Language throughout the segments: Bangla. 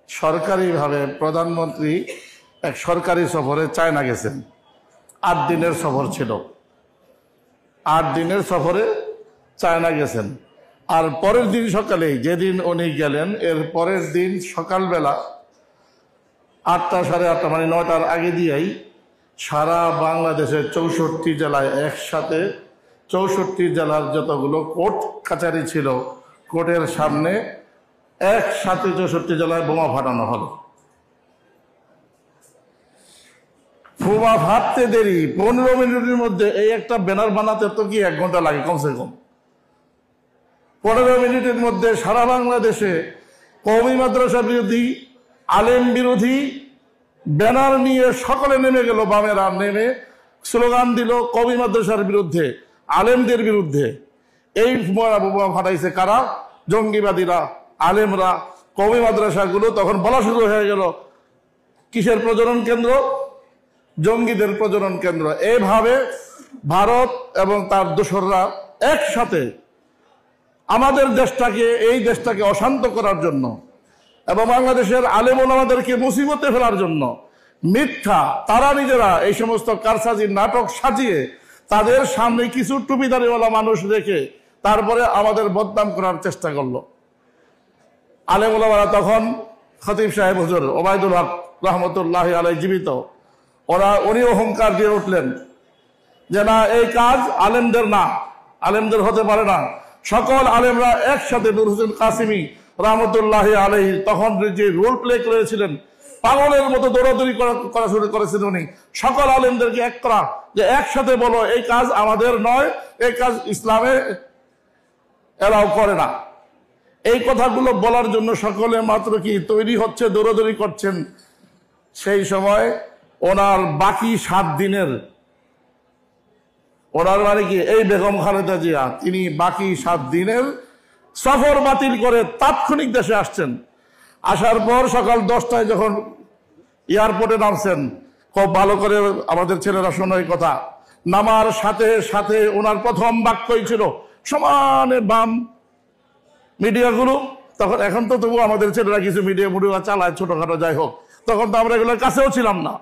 সরকারিভাবে প্রধানমন্ত্রী এক সরকারি সফরে চায়না গেছেন। 8 দিনের সফর ছিল। 8 দিনের সফরে চায়না গেছেন। আর পরের দিন সকালে, যেদিন উনি গেলেন এর পরের দিন সকালবেলা 8টা সাড়ে 8টা মানে 9টার আগে দিয়েই সারা বাংলাদেশের 64 জেলায় একসাথে 64 জেলার যতগুলো কোর্ট কাছারি ছিল কোর্টের সামনে একসাথে 64 জেলায় বোমা ফাটানো হলো। বোমা ফাটতে দেরি 15 মিনিটের মধ্যে এই একটা ব্যানার বানাতে তো কি 1 ঘন্টা লাগে কমসে কম। 15 মিনিটের মধ্যে সারা বাংলাদেশে কওমি মাদ্রাসা বিরোধী, আলেম বিরোধী ব্যানার নিয়ে সকলে নেমে গেল। বামেরা নেমে স্লোগান দিল কওমি মাদ্রাসার বিরুদ্ধে, আলেমদের বিরুদ্ধে। এই বোমা ফাটাইছে কারা? জঙ্গিবাদীরা, আলেমরা। কওমি মাদ্রাসাগুলো তখন বলা শুরু হয়ে গেল কিসের প্রজনন কেন্দ্র? জঙ্গিদের প্রজনন কেন্দ্র। এইভাবে ভারত এবং তার দোসররা একসাথে আমাদের দেশটাকে, এই দেশটাকে অশান্ত করার জন্য এবং বাংলাদেশের আলেম ওলামাদেরকে মুসিবতে ফেলার জন্য মিথ্যা তারা নিজেরা এই সমস্ত কারসাজির নাটক সাজিয়ে তাদের সামনে কিছু টুপিদারিওয়ালা মানুষ রেখে তারপরে আমাদের বদনাম করার চেষ্টা করলো। আলেম ওলামারা তখন খতিব সাহেব হুজুর ওবায়দুল হক রহমতুল্লাহ আলাইহি জীবিত, উনি অহংকার দিয়ে উঠলেন যে না, এই কাজ আলেমদের না, আলেমদের হতে পারে না। সকল আলেমরা একসাথে, নূর হোসেন কাসিমি রহমতুল্লাহ আলাইহি তখন যে রোল প্লে করেছিলেন, পাগলের মতো দৌড়াদৌড়ি করা শুরু করেছেন উনি। সকল আলেমদেরকে এক করা যে একসাথে বলো এই কাজ আমাদের নয়, এই কাজ ইসলামে এলাও করে না। এই কথাগুলো বলার জন্য সকলে মাত্র কি তৈরি হচ্ছে, দৌড়াদৌড়ি করছেন। সেই সময় ওনার বাকি 7 দিনের, ওনার মানে কি এই বেগম খালেদা জিয়া, তিনি বাকি 7 দিনের সফর বাতিল করে তাৎক্ষণিক দেশে আসছেন। আসার পর সকাল 10টায় যখন এয়ারপোর্টে নামছেন, খুব ভালো করে আমাদের ছেলেরা শোনো এই কথা, নামার সাথে সাথে ওনার প্রথম বাক্যই ছিল সমানে বাম মিডিয়াগুলো। তখন এখন তো তবু আমাদের ছেলেরা কিছু মিডিয়া চালায় ছোটখাটো, যাই হোক, তখন তো আমরা এগুলোর কাছেও ছিলাম না।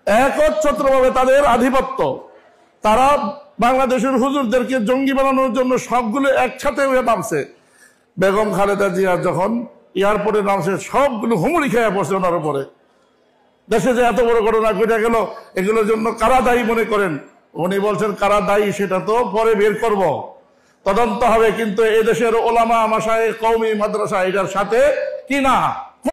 একচ্ছত্রভাবে তাদের আধিপত্য, তারা বাংলাদেশের হুজুরদেরকে জঙ্গি বানানোর জন্য সবগুলো একসাথে হয়ে নামছে। বেগম খালেদা জিয়া যখন এয়ারপোর্টে নামছে সবগুলো হুমড়ি খেয়ে পড়ছে ওনার উপরে। দেশে যে এত বড় ঘটনা ঘটে গেল, এগুলোর জন্য কারা দায়ী মনে করেন? উনি বলছেন কারা দায়ী সেটা তো পরে বের করব, তদন্ত হবে, কিন্তু এদেশের ওলামা মাশায়েখ কওমি মাদ্রাসা এটার সাথে কি না।